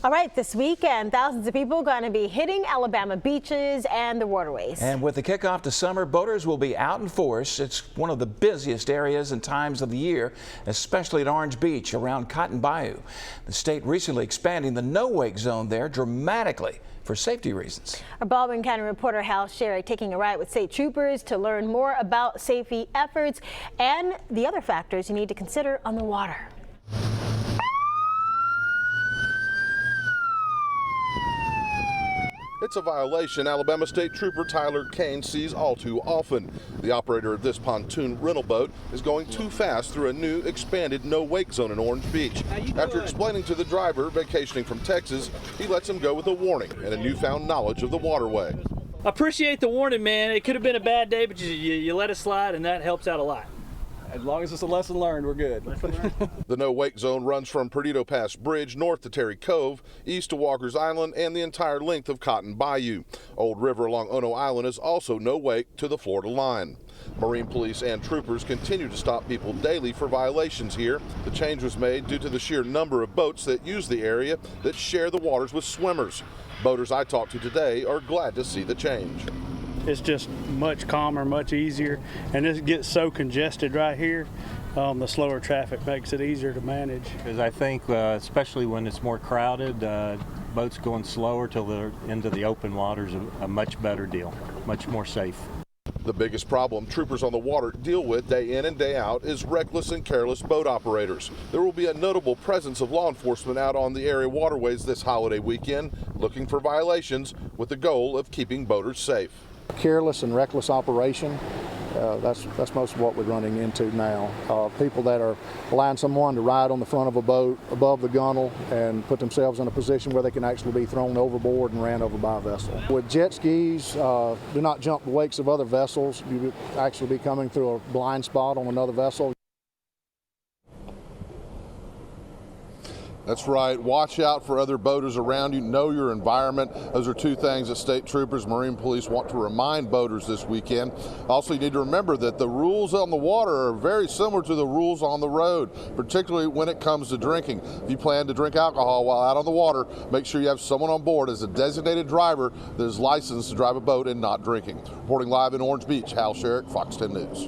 All right, this weekend, thousands of people going to be hitting Alabama beaches and the waterways. And with the kickoff to summer, boaters will be out in force. It's one of the busiest areas and times of the year, especially at Orange Beach around Cotton Bayou. The state recently expanding the no-wake zone there dramatically for safety reasons. Our Baldwin County reporter Hal Sherrick taking a ride with state troopers to learn more about safety efforts and the other factors you need to consider on the water. It's a violation Alabama State Trooper Tyler Kane sees all too often. The operator of this pontoon rental boat is going too fast through a new expanded no-wake zone in Orange Beach. After explaining to the driver vacationing from Texas, he lets him go with a warning and a newfound knowledge of the waterway. I appreciate the warning, man. It could have been a bad day, but you let it slide, and that helps out a lot. As long as it's a lesson learned, we're good. The no-wake zone runs from Perdido Pass Bridge north to Terry Cove, east to Walker's Island, and the entire length of Cotton Bayou. Old River along Ono Island is also no-wake to the Florida line. Marine police and troopers continue to stop people daily for violations here. The change was made due to the sheer number of boats that use the area that share the waters with swimmers. Boaters I talked to today are glad to see the change. It's just much calmer, much easier, and it gets so congested right here. The slower traffic makes it easier to manage. Because I think, especially when it's more crowded, boats going slower till they're into the open water is a much better deal, much more safe. The biggest problem troopers on the water deal with day in and day out is reckless and careless boat operators. There will be a notable presence of law enforcement out on the area waterways this holiday weekend, looking for violations with the goal of keeping boaters safe. Careless and reckless operation, that's most of what we're running into now. People that are allowing someone to ride on the front of a boat above the gunnel and put themselves in a position where they can actually be thrown overboard and ran over by a vessel. With jet skis, do not jump the wakes of other vessels. You would actually be coming through a blind spot on another vessel. That's right. Watch out for other boaters around you. Know your environment. Those are two things that state troopers, Marine police want to remind boaters this weekend. Also, you need to remember that the rules on the water are very similar to the rules on the road, particularly when it comes to drinking. If you plan to drink alcohol while out on the water, make sure you have someone on board as a designated driver that is licensed to drive a boat and not drinking. Reporting live in Orange Beach, Hal Sherrick, Fox 10 News.